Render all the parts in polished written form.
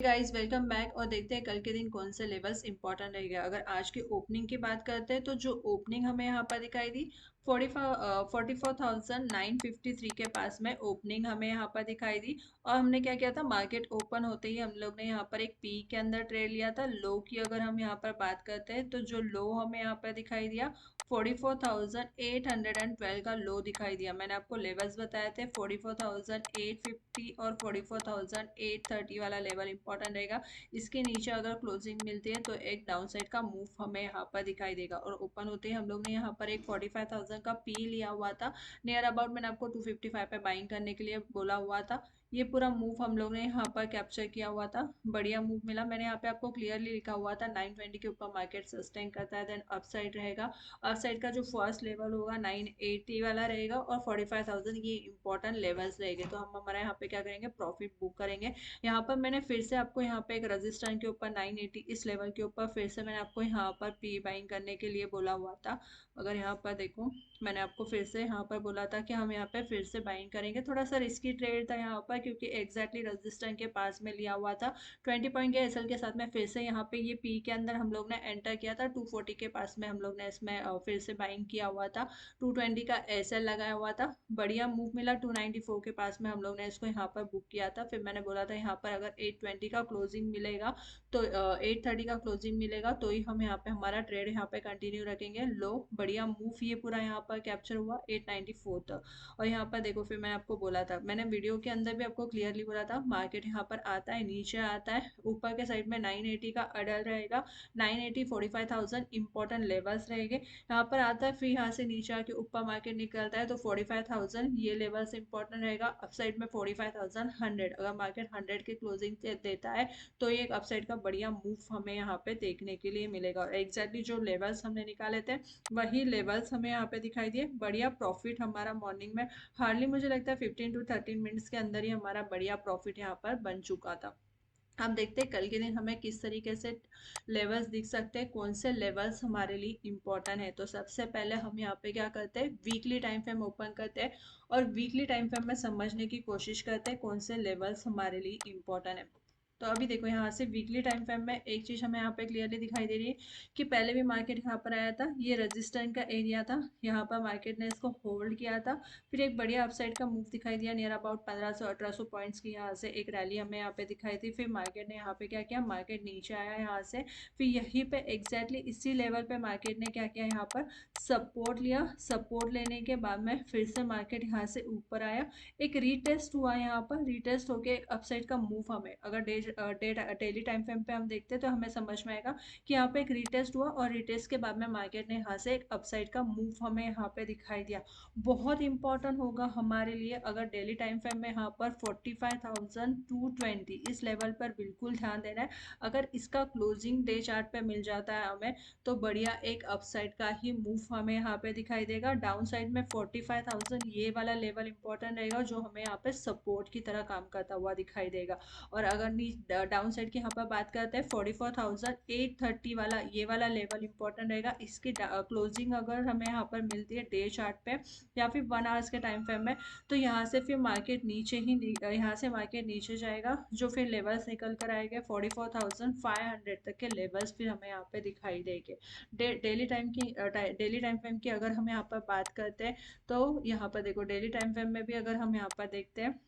Guys welcome back और देखते हैं कल के दिन कौन से लेवल्स इंपॉर्टेंट रहेगा। अगर आज की ओपनिंग की बात करते हैं तो जो ओपनिंग हमें यहाँ पर दिखाई दी 44,953 के पास में ओपनिंग हमें यहाँ पर दिखाई दी। और हमने क्या किया था, मार्केट ओपन होते ही हम लोग ने यहाँ पर एक पी के अंदर ट्रेड लिया था। लो की अगर हम यहाँ पर बात करते हैं तो जो लो हमें यहाँ पर दिखाई दिया 44,812 का लो दिखाई दिया। मैंने आपको लेवल्स बताए थे 44,850 और 44,830 वाला लेवल इंपॉर्टेंट रहेगा। इसके नीचे अगर क्लोजिंग मिलती है तो एक डाउन साइड का मूव हमें यहाँ पर दिखाई देगा। और ओपन होते ही हम लोग ने यहाँ पर एक 45,000 का पी लिया हुआ था। नियर अबाउट मैंने आपको 255 पे बाइंग करने के लिए बोला हुआ था। ये पूरा मूव हम लोग ने यहाँ पर कैप्चर किया हुआ था। बढ़िया मूव मिला। मैंने यहाँ पे आपको क्लियरली लिखा हुआ था 920 के ऊपर मार्केट सस्टेन करता है, देन अपसाइड रहेगा। अपसाइड का जो फर्स्ट लेवल होगा 980 वाला रहेगा और 45,000 ये इंपॉर्टेंट लेवल्स रहेंगे। तो हम हमारा यहाँ पे क्या करेंगे, प्रॉफिट बुक करेंगे। यहाँ पर मैंने फिर से आपको यहाँ पे एक रजिस्टेंस के ऊपर 980 इस लेवल के ऊपर फिर से मैंने आपको यहाँ पर पी बाइंग करने के लिए बोला हुआ था। अगर यहाँ पर देखो, मैंने आपको फिर से यहाँ पर बोला था कि हम यहाँ पे फिर से बाइंग करेंगे। थोड़ा सा रिस्की ट्रेड था यहाँ पर क्योंकि एग्जैक्टली रजिस्टेंस के पास में लिया हुआ था। 20 पॉइंट के एसएल के साथ में फिर से यहाँ पे ये पी के अंदर हम लोग ने एंटर किया था। 240 के पास में हम लोग ने इसमें फिर से बाइंग किया हुआ था। 220 का एसएल लगाया हुआ था। बढ़िया मूव मिला। 294 के पास में हम लोग ने इसको यहाँ पर बुक किया था। फिर मैंने बोला था यहाँ पर अगर 820 का क्लोजिंग मिलेगा तो 830 का क्लोजिंग मिलेगा तो ही हम यहाँ पे हमारा ट्रेड यहाँ पे कंटिन्यू रखेंगे। लो बढ़िया मूव ये पूरा यहाँ पर कैप्चर हुआ 894 तक। और यहाँ पर देखो, फिर मैंने आपको बोला था, मैंने वीडियो के अंदर भी आपको क्लियरली बोला था, मार्केट यहाँ पर आता है, नीचे आता है, ऊपर के साइड में 980 का अडल रहेगा। 980 45,000 इंपॉर्टेंट लेवल्स रहेंगे। यहाँ पर आता है, फिर यहाँ से नीचे आके ऊपर मार्केट निकलता है तो 45,000 ये लेवल्स इंपॉर्टेंट रहेगा। अपसाइड में 45,100, अगर मार्केट 100 के क्लोजिंग देता है तो ये एक अपसाइड का बढ़िया मूव हमें यहाँ पे देखने के लिए मिलेगा। और एग्जैक्टली जो लेवल्स हमने निकाले थे वही लेवल्स हमें यहाँ पे दिखाई दिए। बढ़िया प्रॉफिट हमारा मॉर्निंग में हार्डली मुझे लगता है 15 to 13 मिनट्स के अंदर ही हमारा बढ़िया प्रॉफिट यहाँ पर बन चुका था। अब देखते हैं कल के दिन हमें किस तरीके से लेवल्स दिख सकते हैं, कौन से लेवल्स हमारे लिए इंपॉर्टेंट है। तो सबसे पहले हम यहाँ पे क्या करते हैं, वीकली टाइम फ्रेम ओपन करते हैं और वीकली टाइम फ्रेम में समझने की कोशिश करते हैं कौन से लेवल्स हमारे लिए इंपॉर्टेंट है। तो अभी देखो, यहाँ से वीकली टाइम फ्रेम में एक चीज हमें यहाँ पे क्लियरली दिखाई दे रही है कि पहले भी मार्केट यहाँ पर आया था, ये रेजिस्टेंस का एरिया था, यहाँ पर मार्केट ने इसको होल्ड किया था। फिर एक बढ़िया अपसाइड का मूव दिखाई दिया नियर अबाउट 1500-1800 पॉइंट्स की, यहाँ से एक रैली हमें यहाँ पे दिखाई थी। फिर मार्केट ने यहाँ पे क्या किया, मार्केट नीचे आया यहाँ से, फिर यहीं पे एग्जैक्टली इसी लेवल पे मार्केट ने क्या किया, यहाँ पर सपोर्ट लिया। सपोर्ट लेने के बाद में फिर से मार्केट यहाँ से ऊपर आया, एक रीटेस्ट हुआ, यहाँ पर रीटेस्ट होके एक अपसाइड का मूव हमें अगर डेली टाइम फ्रेम पे हम देखते हैं तो हमें समझ में आएगा कि यहाँ पे एक रीटेस्ट हुआ और रीटेस्ट के बाद में मार्केट ने यहाँ से एक अपसाइड का मूव हमें यहाँ पे दिखाई दिया। बहुत इंपॉर्टेंट होगा हमारे लिए अगर डेली टाइम फ्रेम में यहाँ पर 45,220 इस लेवल पर बिल्कुल ध्यान देना है। अगर इसका क्लोजिंग डे चार्ट पे मिल जाता है हमें तो बढ़िया एक अपसाइड का ही मूव हमें यहाँ पे दिखाई देगा। डाउन साइड में 45,000 ये वाला लेवल इंपॉर्टेंट रहेगा जो हमें यहाँ पे सपोर्ट की तरह काम करता हुआ दिखाई देगा। और अगर डाउन साइड की यहाँ पर बात करते हैं 44,830 वाला ये वाला लेवल इंपॉर्टेंट रहेगा। इसकी क्लोजिंग अगर हमें यहाँ पर मिलती है डे चार्ट पे या फिर 1 आवर्स के टाइम फ्रेम में तो यहाँ से फिर मार्केट नीचे ही यहाँ से मार्केट नीचे जाएगा, जो फिर लेवल्स निकल कर आएंगे 44,500 तक के लेवल्स फिर हमें यहाँ पे दिखाई देंगे। डेली टाइम फ्रेम की अगर हम यहाँ पर बात करते हैं तो यहाँ पर देखो, डेली टाइम फ्रेम में भी अगर हम यहाँ पर देखते हैं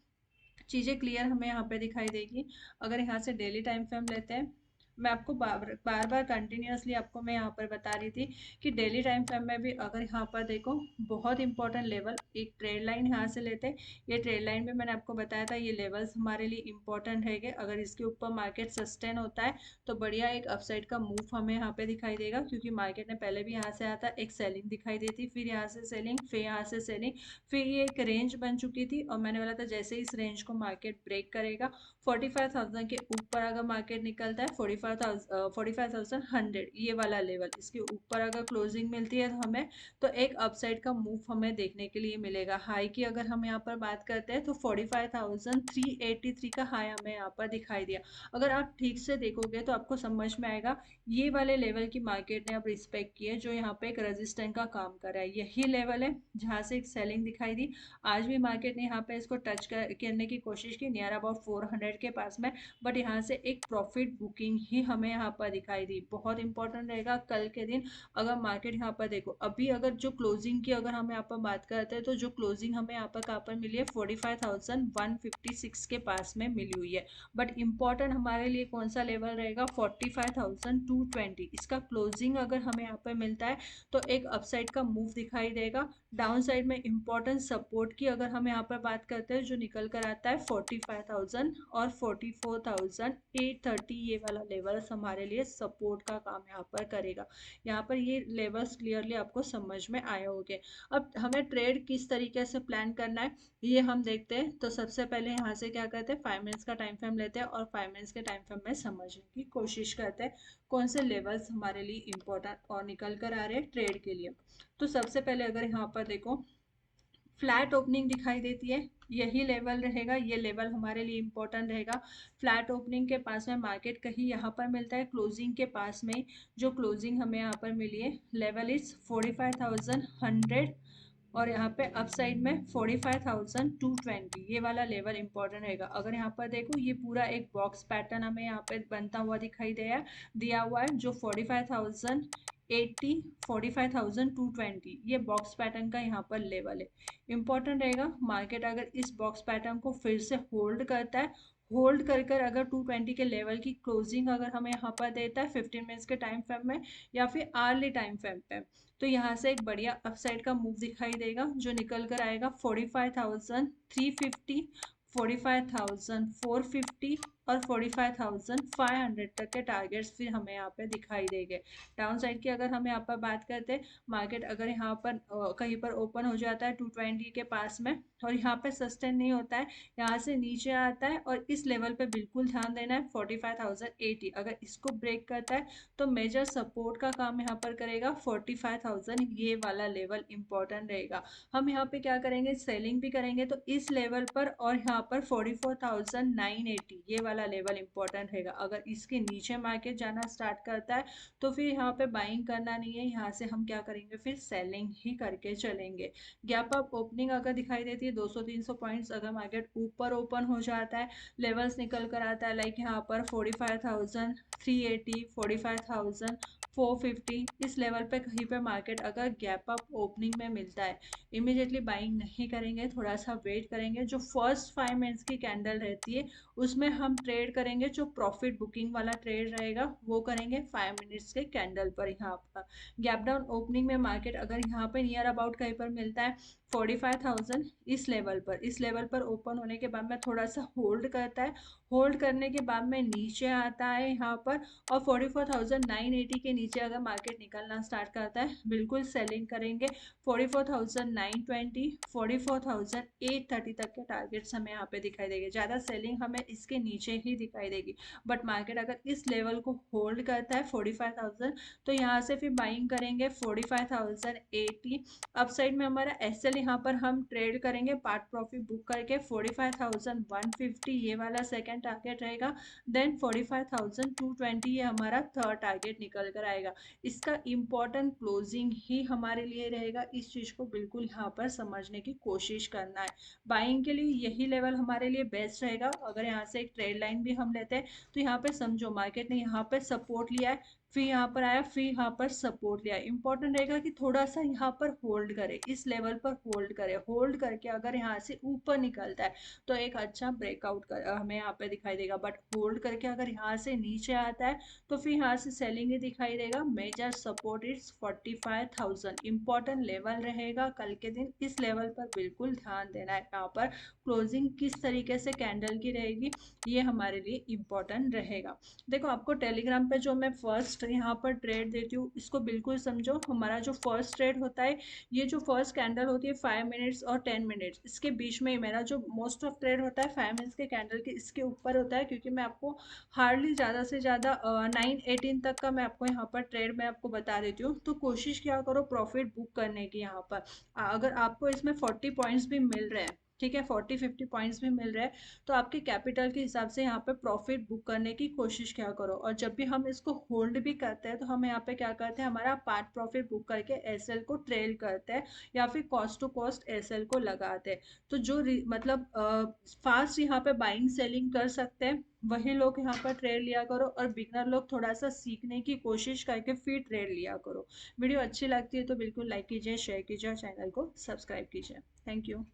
चीज़ें क्लियर हमें यहाँ पे दिखाई देगी। अगर यहाँ से डेली टाइम फ्रेम लेते हैं, मैं आपको बार बार कंटिन्यूअसली आपको मैं यहाँ पर बता रही थी कि डेली टाइम फ्रेम में भी अगर यहाँ पर देखो, बहुत इंपॉर्टेंट लेवल एक ट्रेड लाइन यहाँ से लेते हैं। ये ट्रेड लाइन में मैंने आपको बताया था ये लेवल्स हमारे लिए इंपॉर्टेंट रहेंगे। अगर इसके ऊपर मार्केट सस्टेन होता है तो बढ़िया एक अपसाइड का मूव हमें यहाँ पे दिखाई देगा, क्योंकि मार्केट ने पहले भी यहाँ से आता एक सेलिंग दिखाई दी थी, फिर यहाँ से सेलिंग, फिर यहाँ से सेलिंग, फिर ये एक रेंज बन चुकी थी। और मैंने बोला था जैसे इस रेंज को मार्केट ब्रेक करेगा 45,000 के ऊपर अगर मार्केट निकलता है 45,100, ये वाला लेवल, इसके ऊपर अगर क्लोजिंग मिलती है तो हमें तो एक अपसाइड का मूव हमें देखने के लिए मिलेगा। हाई की अगर हम यहाँ पर बात करते हैं तो 45,383 का हाई हमें यहाँ पर दिखाई दिया। अगर आप ठीक से देखोगे तो आपको समझ में आएगा ये वाले लेवल की मार्केट ने अब रिस्पेक्ट की है, जो यहाँ पे एक रेजिस्टेंट का काम कर रहा है। यही लेवल है जहाँ से एक सेलिंग दिखाई दी। आज भी मार्केट ने यहाँ पे इसको टच करने की कोशिश की नियर अबाउट 400 के पास में, बट यहाँ से एक प्रॉफिट बुकिंग ही हमें यहाँ पर दिखाई दी। बहुत इंपॉर्टेंट रहेगा कल के दिन अगर मार्केट यहाँ पर देखो, अभी अगर जो क्लोजिंग की अगर हम यहाँ पर बात करते हैं तो जो क्लोजिंग हमें यहाँ पर कहाँ पर मिली है 45,156 के पास में मिली हुई है। बट इम्पॉर्टेंट हमारे लिए कौन सा लेवल रहेगा 45,220, इसका क्लोजिंग अगर हमें यहाँ पर मिलता है तो एक अपसाइड का मूव दिखाई देगा। डाउन साइड में इंपॉर्टेंट सपोर्ट की अगर हम यहाँ पर बात करते हैं जो निकल कर आता है 45,000 और 44,830, ये वाला लेवल्स हमारे लिए सपोर्ट का काम यहाँ पर करेगा। यहाँ पर ये लेवल्स क्लियरली आपको समझ में आए होंगे। अब हमें ट्रेड किस तरीके से प्लान करना है ये हम देखते हैं। तो सबसे पहले यहाँ से क्या करते हैं 5 मिनट्स का टाइम फ्रेम लेते हैं और 5 मिनट्स के टाइम फ्रेम में समझने की कोशिश करते हैं कौन से लेवल्स हमारे लिए इंपॉर्टेंट और निकल कर आ रहे हैं ट्रेड के लिए। तो सबसे पहले अगर यहाँ पर देखो फ्लैट ओपनिंग दिखाई देती है, यही लेवल रहेगा, ये लेवल हमारे लिए इंपॉर्टेंट रहेगा। फ्लैट ओपनिंग के पास में मार्केट कहीं यहाँ पर मिलता है क्लोजिंग के पास में, जो क्लोजिंग हमें यहाँ पर मिली है लेवल इज 45,100 और यहाँ पे अप साइड में 45,220, ये वाला लेवल इंपॉर्टेंट रहेगा। अगर यहाँ पर देखो ये पूरा एक बॉक्स पैटर्न हमें यहाँ पे बनता हुआ दिखाई दिया हुआ है, जो 45,080 45,220 ये बॉक्स पैटर्न का यहाँ पर लेवल है। इंपॉर्टेंट रहेगा मार्केट अगर इस बॉक्स पैटर्न को फिर से होल्ड करता है, होल्ड कर कर अगर 220 के लेवल की क्लोजिंग अगर हमें यहाँ पर देता है 15 मिनट्स के टाइम फ्रेम में या फिर आर्ली टाइम फ्रेम पे, तो यहाँ से एक बढ़िया अपसाइड का मूव दिखाई देगा जो निकल कर आएगा 45,350 45,450 और 45,500 तक के टारगेट्स फिर हमें यहाँ पे दिखाई देंगे। डाउन साइड की अगर हम यहाँ पर बात करते हैं मार्केट अगर यहाँ पर कहीं पर ओपन हो जाता है 220 के पास में और यहाँ पे सस्टेन नहीं होता है, यहाँ से नीचे आता है और इस लेवल पे बिल्कुल ध्यान देना है 45,080, अगर इसको ब्रेक करता है तो मेजर सपोर्ट का काम यहाँ पर करेगा 45,000, ये वाला लेवल इंपॉर्टेंट रहेगा। हम यहाँ पे क्या करेंगे सेलिंग भी करेंगे तो इस लेवल पर और यहाँ पर 44,980 ये वाला लेवल इंपॉर्टेंट रहेगा। अगर इसके नीचे मार्केट जाना स्टार्ट करता है तो फिर यहाँ पे बाइंग करना नहीं है, यहाँ से हम क्या करेंगे फिर सेलिंग ही करके चलेंगे। गैप अप ओपनिंग अगर दिखाई देती है 200-300 पॉइंट्स अगर मार्केट ऊपर ओपन हो जाता है, लेवल्स निकल कर आता है लाइक यहाँ पर 45,380 45,450, इस लेवल पे कहीं पे मार्केट अगर गैप अप ओपनिंग में मिलता है इमीडिएटली बाइंग नहीं करेंगे, थोड़ा सा वेट करेंगे। जो फर्स्ट 5 मिनट्स की कैंडल रहती है उसमें हम ट्रेड करेंगे, जो प्रॉफिट बुकिंग वाला ट्रेड रहेगा वो करेंगे 5 मिनट्स के कैंडल पर। यहाँ पर गैप डाउन ओपनिंग में मार्केट अगर यहाँ पे नियर अबाउट कहीं पर मिलता है 45,000 इस लेवल पर ओपन होने के बाद में थोड़ा सा होल्ड करता है, होल्ड करने के बाद में नीचे आता है यहाँ पर और 44,980 के नीचे अगर मार्केट निकलना स्टार्ट करता है बिल्कुल सेलिंग करेंगे। 44,920 44,830 तक के टारगेट्स हमें यहाँ पे दिखाई देंगे, ज़्यादा सेलिंग हमें इसके नीचे ही दिखाई देगी। बट मार्केट अगर इस लेवल को होल्ड करता है 45,000 तो यहाँ से फिर बाइंग करेंगे 45,080। अपसाइड में हमारा एसएल यहाँ पर हम ट्रेड करेंगे पार्ट प्रॉफिट बुक करके 45,150, ये वाला सेकंड टारगेट रहेगा। देन 45,220 ये हमारा थर्ड टारगेट निकल कर आएगा। इसका इम्पोर्टेंट क्लोजिंग ही हमारे लिए रहेगा, इस चीज़ को बिल्कुल यहाँ पर समझने की कोशिश करना है। बाइंग के लिए यही लेवल हमारे लिए बेस्ट रहेगा। अगर यहाँ से एक ट्रेड लाइन भी हम लेते हैं तो यहाँ पे समझो मार्केट ने यहाँ पे सपोर्ट लिया है, फिर यहाँ पर आया, फिर यहाँ पर सपोर्ट लिया। इंपॉर्टेंट रहेगा कि थोड़ा सा यहाँ पर होल्ड करे, इस लेवल पर होल्ड करे, होल्ड करके अगर यहाँ से ऊपर निकलता है तो एक अच्छा ब्रेकआउट हमें यहाँ पे दिखाई देगा। बट होल्ड करके अगर यहाँ से नीचे आता है तो फिर यहाँ से सेलिंग ही दिखाई देगा। Major support is 45,000 important level रहेगा कल के दिन, इस लेवल पर बिल्कुल ध्यान देना है। यहाँ पर क्लोजिंग किस तरीके से कैंडल की रहेगी ये हमारे लिए इम्पोर्टेंट रहेगा। देखो आपको टेलीग्राम पे जो मैं फर्स्ट नेक्स्ट यहाँ पर ट्रेड देती हूँ, इसको बिल्कुल समझो। हमारा जो फर्स्ट ट्रेड होता है, ये जो फर्स्ट कैंडल होती है 5 मिनट्स और 10 मिनट्स, इसके बीच में ही मेरा जो मोस्ट ऑफ ट्रेड होता है 5 मिनट्स के कैंडल के इसके ऊपर होता है, क्योंकि मैं आपको हार्डली ज़्यादा से ज़्यादा 9-18 तक का मैं आपको यहाँ पर ट्रेड मैं आपको बता देती हूँ। तो कोशिश क्या करो प्रॉफिट बुक करने की। यहाँ पर अगर आपको इसमें 40 पॉइंट्स भी मिल रहे हैं, ठीक है, 40-50 पॉइंट्स भी मिल रहे हैं, तो आपके कैपिटल के हिसाब से यहाँ पे प्रॉफिट बुक करने की कोशिश क्या करो। और जब भी हम इसको होल्ड भी करते हैं तो हम यहाँ पे क्या करते हैं, हमारा पार्ट प्रॉफिट बुक करके एसएल को ट्रेल करते हैं या फिर कॉस्ट टू कॉस्ट एसएल को लगाते हैं। तो जो मतलब फास्ट यहाँ पे बाइंग सेलिंग कर सकते हैं वही लोग यहाँ पर ट्रेड लिया करो, और बिगनर लोग थोड़ा सा सीखने की कोशिश करके फिर ट्रेड लिया करो। वीडियो अच्छी लगती है तो बिल्कुल लाइक कीजिए, शेयर कीजिए और चैनल को सब्सक्राइब कीजिए। Thank you.